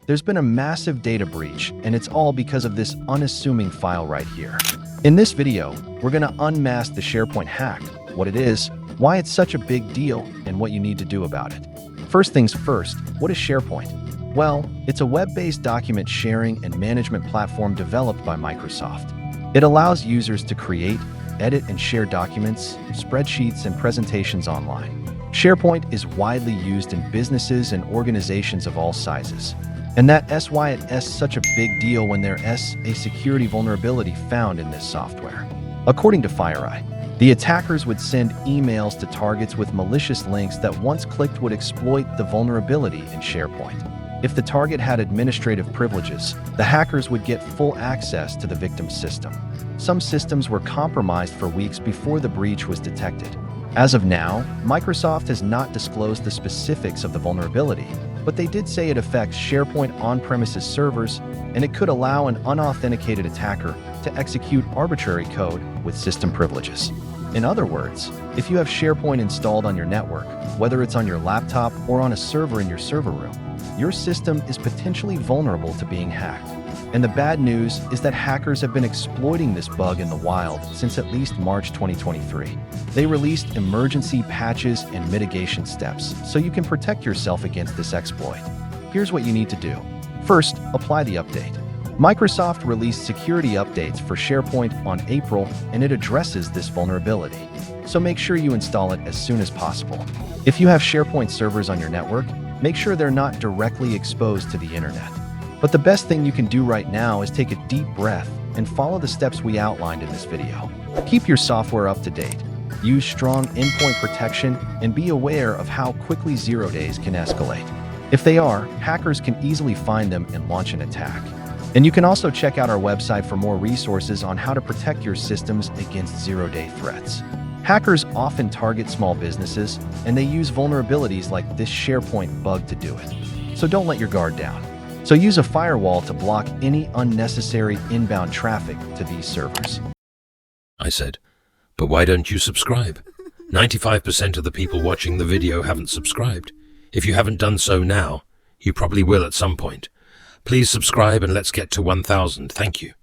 There's been a massive data breach, and it's all because of this unassuming file right here. In this video, we're going to unmask the SharePoint hack, what it is, why it's such a big deal, and what you need to do about it. First things first, what is SharePoint? Well, it's a web-based document sharing and management platform developed by Microsoft. It allows users to create, edit, and share documents, spreadsheets, and presentations online. SharePoint is widely used in businesses and organizations of all sizes. And that's why it's such a big deal when there's a security vulnerability found in this software. According to FireEye, the attackers would send emails to targets with malicious links that once clicked would exploit the vulnerability in SharePoint. If the target had administrative privileges, the hackers would get full access to the victim's system. Some systems were compromised for weeks before the breach was detected. As of now, Microsoft has not disclosed the specifics of the vulnerability, but they did say it affects SharePoint on-premises servers, and it could allow an unauthenticated attacker to execute arbitrary code with system privileges. In other words, if you have SharePoint installed on your network, whether it's on your laptop or on a server in your server room, your system is potentially vulnerable to being hacked. And the bad news is that hackers have been exploiting this bug in the wild since at least March 2023. They released emergency patches and mitigation steps so you can protect yourself against this exploit. Here's what you need to do. First, apply the update. Microsoft released security updates for SharePoint on April, and it addresses this vulnerability. So make sure you install it as soon as possible. If you have SharePoint servers on your network, make sure they're not directly exposed to the internet. But the best thing you can do right now is take a deep breath and follow the steps we outlined in this video. Keep your software up to date, use strong endpoint protection, and be aware of how quickly 0 days can escalate. If they are, hackers can easily find them and launch an attack. And you can also check out our website for more resources on how to protect your systems against 0-day threats. Hackers often target small businesses, and they use vulnerabilities like this SharePoint bug to do it. So don't let your guard down. So use a firewall to block any unnecessary inbound traffic to these servers. I said, but why don't you subscribe? 95% of the people watching the video haven't subscribed. If you haven't done so now, you probably will at some point. Please subscribe and let's get to 1,000. Thank you.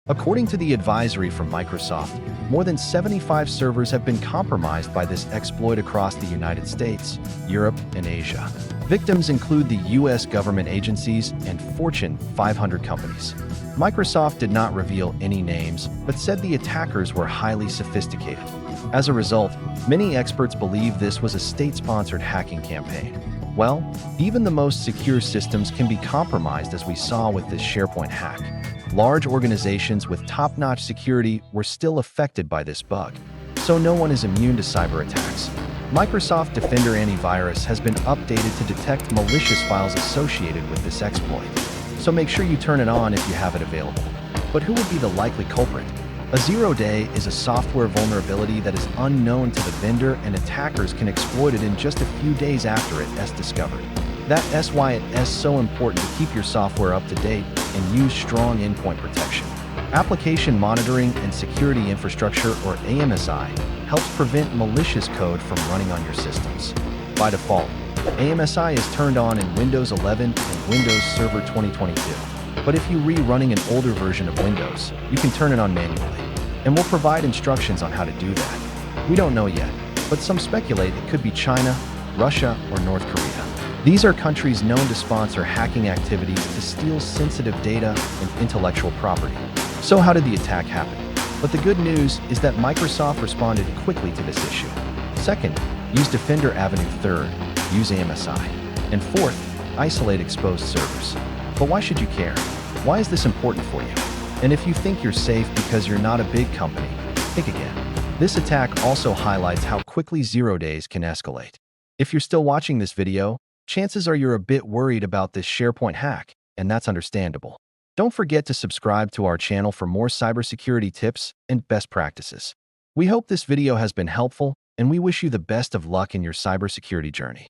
According to the advisory from Microsoft, more than 75 servers have been compromised by this exploit across the United States, Europe, and Asia. Victims include the US government agencies and Fortune 500 companies. Microsoft did not reveal any names, but said the attackers were highly sophisticated. As a result, many experts believe this was a state-sponsored hacking campaign. Well, even the most secure systems can be compromised, as we saw with this SharePoint hack. Large organizations with top-notch security were still affected by this bug, so no one is immune to cyber attacks. Microsoft Defender Antivirus has been updated to detect malicious files associated with this exploit, so make sure you turn it on if you have it available. But who would be the likely culprit? A 0-day is a software vulnerability that is unknown to the vendor, and attackers can exploit it in just a few days after it is discovered. That's why it is so important to keep your software up to date and use strong endpoint protection. Application Monitoring and Security Infrastructure, or AMSI, helps prevent malicious code from running on your systems. By default, AMSI is turned on in Windows 11 and Windows Server 2022. But if you're rerunning an older version of Windows, you can turn it on manually. And we'll provide instructions on how to do that. We don't know yet, but some speculate it could be China, Russia, or North Korea. These are countries known to sponsor hacking activities to steal sensitive data and intellectual property. So how did the attack happen? But the good news is that Microsoft responded quickly to this issue. Second, use Defender Avenue. Third, use AMSI. And fourth, isolate exposed servers. But why should you care? Why is this important for you? And if you think you're safe because you're not a big company, think again. This attack also highlights how quickly 0 days can escalate. If you're still watching this video, chances are you're a bit worried about this SharePoint hack, and that's understandable. Don't forget to subscribe to our channel for more cybersecurity tips and best practices. We hope this video has been helpful, and we wish you the best of luck in your cybersecurity journey.